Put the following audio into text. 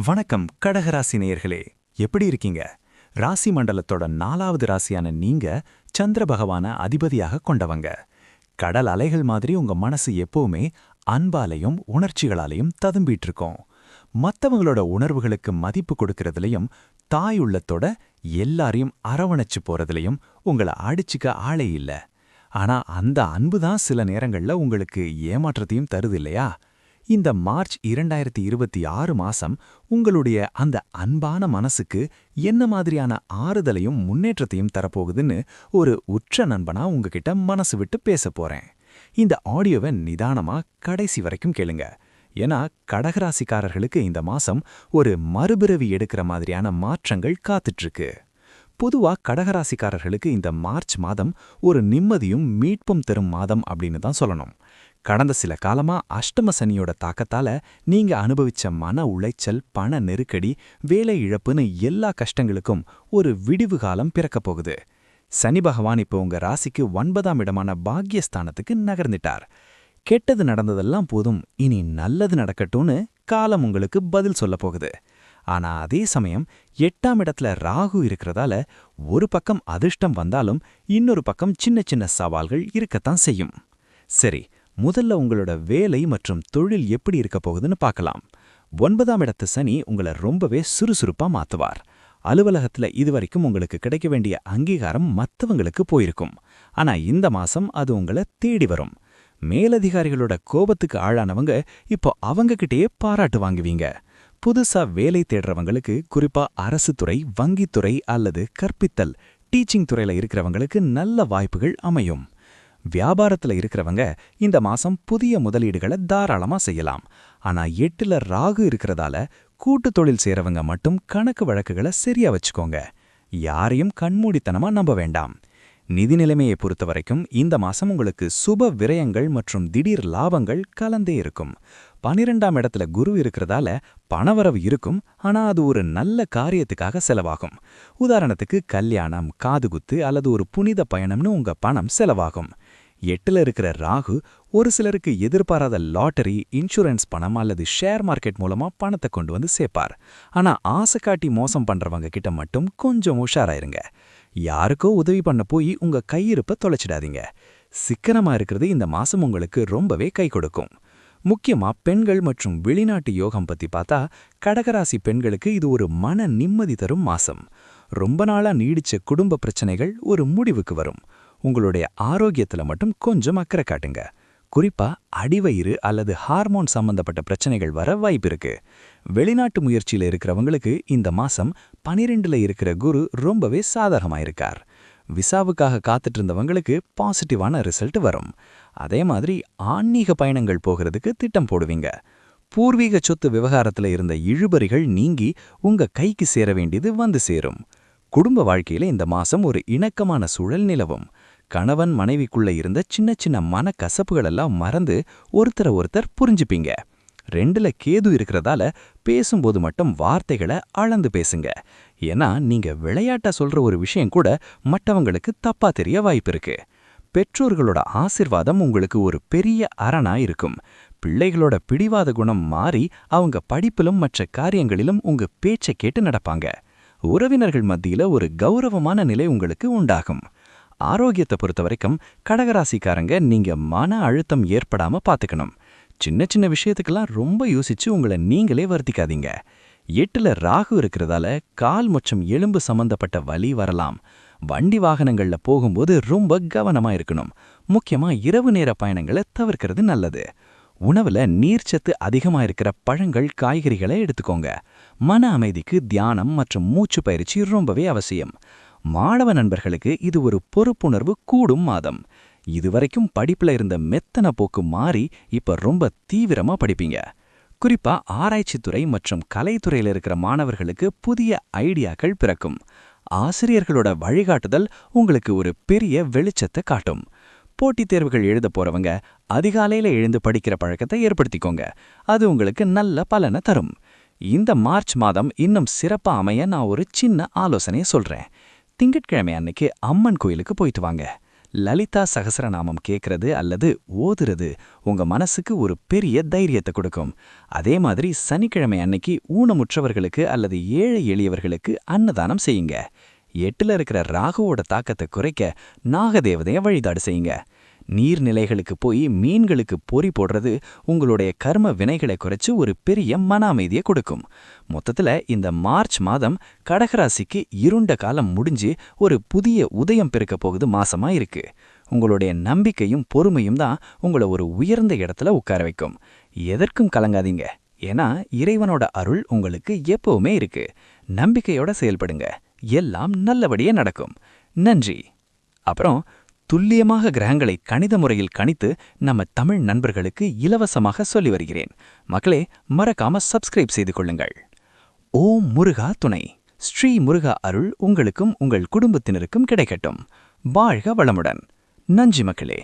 வணக்கம் கடகராசி நேயர்களே, எப்படி இருக்கீங்க? ராசி மண்டலத்தோட 4வது ராசியான நீங்க சந்திர பகவான அதிபதியாக கொண்டவங்க. கடல் அலைகள் மாதிரி உங்க மனசு எப்பவுமே அன்பாலையும் உணர்ச்சிகளாலையும் ததும்பிட்டு இருக்கும். மத்தவங்களோட உணர்வுகளுக்கு மதிப்பு கொடுக்கறதுலயும் தாய் உள்ளத்தோட எல்லாரையும் அரவணைச்சு போறதுலயும் உங்களை அடிச்சுக்க ஆளே இல்ல. ஆனா அந்த அன்பு தான் சில நேரங்கள்ல உங்களுக்கு ஏமாற்றத்தையும் தருது இல்லையா? இந்த மார்ச் 2026 மாசம் உங்களுடைய அந்த அன்பான மனசுக்கு என்ன மாதிரியான ஆறுதலையும் முன்னேற்றத்தையும் தரப்போகுதுன்னு ஒரு உற்ற நண்பனா உங்ககிட்ட மனசு விட்டு பேச போறேன். இந்த ஆடியோவை நிதானமா கடைசி வரைக்கும் கேளுங்க. ஏன்னா கடகராசிக்காரர்களுக்கு இந்த மாசம் ஒரு மறுபிறவி எடுக்கிற மாதிரியான மாற்றங்கள் காத்துட்டு இருக்கு. பொதுவா கடகராசிக்காரர்களுக்கு இந்த மார்ச் மாதம் ஒரு நிம்மதியும் மீட்பும் தரும் மாதம் அப்படின்னு தான் சொல்லணும். கடந்த சில காலமா அஷ்டம சனியோட தாக்கத்தால நீங்க அனுபவிச்ச மன உளைச்சல், பண நெருக்கடி, வேலை இழப்புன்னு எல்லா கஷ்டங்களுக்கும் ஒரு விடிவு காலம் பிறக்கப் போகுது. சனி பகவான் இப்போ உங்க ராசிக்கு 9ஆம் இடமான பாக்யஸ்தானத்துக்கு நகர்ந்துட்டார். கெட்டது நடந்ததெல்லாம் போதும், இனி நல்லது நடக்கட்டும்னு காலம் உங்களுக்கு பதில் சொல்ல போகுது. ஆனா அதே சமயம் 8ஆம் இடத்துல ராகு இருக்கிறதால ஒரு பக்கம் அதிர்ஷ்டம் வந்தாலும் இன்னொரு பக்கம் சின்ன சின்ன சவால்கள் இருக்கத்தான் செய்யும். சரி, முதல்ல உங்களோட வேலை மற்றும் தொழில் எப்படி இருக்க போகுதுன்னு பார்க்கலாம். 9ஆம் இடத்து சனி உங்களை ரொம்பவே சுறுசுறுப்பா மாத்துவார். அலுவலகத்துல இதுவரைக்கும் உங்களுக்கு கிடைக்க வேண்டிய அங்கீகாரம் மத்தவங்களுக்கு போயிருக்கும். ஆனா இந்த மாசம் அது உங்களை தேடி வரும். மேலதிகாரிகளோட கோபத்துக்கு ஆளானவங்க இப்போ அவங்க கிட்டேயே பாராட்டு வாங்குவீங்க. புதுசா வேலை தேடுறவங்களுக்கு, குறிப்பா அரசு துறை, வங்கித்துறை அல்லது கற்பித்தல், டீச்சிங் துறையில இருக்கிறவங்களுக்கு நல்ல வாய்ப்புகள் அமையும். வியாபாரத்துல இருக்கிறவங்க இந்த மாசம் புதிய முதலீடுகளை தாராளமா செய்யலாம். ஆனா 8ல ராகு இருக்கிறதால கூட்டு தொழில் செய்றவங்க மட்டும் கணக்கு வழக்குகளை சரியா வச்சுக்கோங்க. யாரையும் கண்மூடித்தனமா நம்ப வேண்டாம். நிதி நிலைமையை பொறுத்த வரைக்கும் இந்த மாசம் உங்களுக்கு சுப விரயங்கள் மற்றும் திடீர் லாபங்கள் கலந்தே இருக்கும். 12ஆம் இடத்துல குரு இருக்கிறதால பணவரவு இருக்கும், ஆனா அது ஒரு நல்ல காரியத்துக்காக செலவாகும். உதாரணத்துக்கு கல்யாணம், காதுகுத்து அல்லது ஒரு புனித பயணம்னு உங்க பணம் செலவாகும். 8ல இருக்கிற ராகு ஒரு சிலருக்கு எதிர்பாராத லாட்டரி, இன்சூரன்ஸ் பணம் அல்லது ஷேர் மார்க்கெட் மூலமா பணத்தை கொண்டு வந்து சேர்ப்பார். ஆனா ஆசை காட்டி மோசம் பண்றவங்க கிட்ட மட்டும் கொஞ்சம் உஷாராயிருங்க. யாருக்கோ உதவி பண்ண போய் உங்க கையிருப்ப தொலைச்சிடாதீங்க. சிக்கனமா இருக்கிறது இந்த மாசம் உங்களுக்கு ரொம்பவே கை கொடுக்கும். முக்கியமா பெண்கள் மற்றும் வெளிநாட்டு யோகம் பத்தி பார்த்தா, கடகராசி பெண்களுக்கு இது ஒரு மன நிம்மதி தரும் மாசம். ரொம்ப நாளா நீடிச்ச குடும்ப பிரச்சனைகள் ஒரு முடிவுக்கு வரும். உங்களுடைய ஆரோக்கியத்துல மட்டும் கொஞ்சம் அக்கறை காட்டுங்க. குறிப்பா அடிவயிறு அல்லது ஹார்மோன் சம்பந்தப்பட்ட பிரச்சனைகள் வர வாய்ப்பு இருக்கு. வெளிநாட்டு முயற்சியில இருக்கிறவங்களுக்கு இந்த மாசம் 12ல இருக்கிற குரு ரொம்பவே சாதகமாயிருக்கார். விசாவுக்காக காத்துட்டு இருந்தவங்களுக்கு பாசிட்டிவான ரிசல்ட் வரும். அதே மாதிரி ஆன்மீக பயணங்கள் போகிறதுக்கு திட்டம் போடுவீங்க. பூர்வீக சொத்து விவகாரத்துல இருந்த இழுபறிகள் நீங்கி உங்க கைக்கு சேர வேண்டியது வந்து சேரும். குடும்ப வாழ்க்கையில இந்த மாசம் ஒரு இணக்கமான சூழல் நிலவும். கணவன் மனைவிக்குள்ள இருந்த சின்ன சின்ன மனக்கசப்புகளெல்லாம் மறந்து ஒருத்தர் புரிஞ்சுப்பீங்க. 2ல கேது இருக்கிறதால பேசும்போது மட்டும் வார்த்தைகளை அளந்து பேசுங்க. ஏன்னா நீங்க விளையாட்டா சொல்ற ஒரு விஷயம் கூட மற்றவங்களுக்கு தப்பா தெரிய வாய்ப்பு இருக்கு. பெற்றோர்களோட ஆசிர்வாதம் உங்களுக்கு ஒரு பெரிய அரணா இருக்கும். பிள்ளைகளோட பிடிவாத குணம் மாறி அவங்க படிப்பிலும் மற்ற காரியங்களிலும் உங்க பேச்சை கேட்டு நடப்பாங்க. உறவினர்கள் மத்தியில ஒரு கௌரவமான நிலை உங்களுக்கு உண்டாகும். ஆரோக்கியத்தை பொறுத்த வரைக்கும் கடகராசிக்காரங்க நீங்க மன அழுத்தம் ஏற்படாம பாத்துக்கணும். சின்ன சின்ன விஷயத்துக்கெல்லாம் ரொம்ப யோசிச்சு உங்களை நீங்களே வருத்திக்காதீங்க. 8ல ராகு இருக்கிறதால கால் மற்றும் எலும்பு சம்பந்தப்பட்ட வலி வரலாம். வண்டி வாகனங்கள்ல போகும்போது ரொம்ப கவனமா இருக்கணும். முக்கியமா இரவு நேர பயணங்களை தவிர்க்கிறது நல்லது. உணவுல நீர்ச்சத்து அதிகமா இருக்கிற பழங்கள், காய்கறிகளை எடுத்துக்கோங்க. மன அமைதிக்கு தியானம் மற்றும் மூச்சு பயிற்சி ரொம்பவே அவசியம். மாணவ நண்பர்களுக்கு இது ஒரு பொறுப்புணர்வு கூடும் மாதம். இதுவரைக்கும் படிப்புல இருந்த மெத்தன போக்கு மாறி இப்ப ரொம்ப தீவிரமா படிப்பீங்க. குறிப்பா ஆராய்ச்சித்துறை மற்றும் கலைத்துறையில இருக்கிற மாணவர்களுக்கு புதிய ஐடியாக்கள் பிறக்கும். ஆசிரியர்களோட வழிகாட்டுதல் உங்களுக்கு ஒரு பெரிய வெளிச்சத்தை காட்டும். போட்டித் தேர்வுகள் எழுத போறவங்க அதிகாலையில எழுந்து படிக்கிற பழக்கத்தை ஏற்படுத்திக்கோங்க. அது உங்களுக்கு நல்ல பலனை தரும். இந்த மார்ச் மாதம் இன்னும் சிறப்பா அமைய நான் ஒரு சின்ன ஆலோசனையை சொல்றேன். திங்கட்கிழமை அன்னைக்கு அம்மன் கோயிலுக்கு போயிட்டு வாங்க. லலிதா சகஸ்ரநாமம் கேட்கறது அல்லது ஓதுறது உங்க மனசுக்கு ஒரு பெரிய தைரியத்தை கொடுக்கும். அதே மாதிரி சனிக்கிழமை அன்னைக்கு ஊனமுற்றவர்களுக்கு அல்லது ஏழை எளியவர்களுக்கு அன்னதானம் செய்யுங்க. 8ல இருக்கிற ராகுவோட தாக்கத்தை குறைக்க நாகதேவதைய வழிபாடு செய்யுங்க. நீர்நிலைகளுக்கு போய் மீன்களுக்கு பொறி போடுறது உங்களுடைய கர்ம வினைகளை குறைச்சு ஒரு பெரிய மன அமைதியை கொடுக்கும். மொத்தத்துல இந்த மார்ச் மாதம் கடகராசிக்கு இருண்ட காலம் முடிஞ்சு ஒரு புதிய உதயம் பிறக்க போகுது மாசமா இருக்கு. உங்களுடைய நம்பிக்கையும் பொறுமையும் தான் உங்களை ஒரு உயர்ந்த இடத்துல உட்கார வைக்கும். எதற்கும் கலங்காதீங்க, ஏன்னா இறைவனோட அருள் உங்களுக்கு எப்பவுமே இருக்கு. நம்பிக்கையோட செயல்படுங்க, எல்லாம் நல்லபடியே நடக்கும். நன்றி. அப்புறம் துல்லியமாக கிரகங்களை கணித முறையில் கணித்து நம்ம தமிழ் நண்பர்களுக்கு இலவசமாக சொல்லி வருகிறேன். மக்களே, மறக்காம சப்ஸ்கிரைப் செய்து கொள்ளுங்கள். ஓம் முருகா துணை. ஸ்ரீ முருகா அருள் உங்களுக்கும் உங்கள் குடும்பத்தினருக்கும் கிடைக்கட்டும். வாழ்க வளமுடன். நன்றி மக்களே.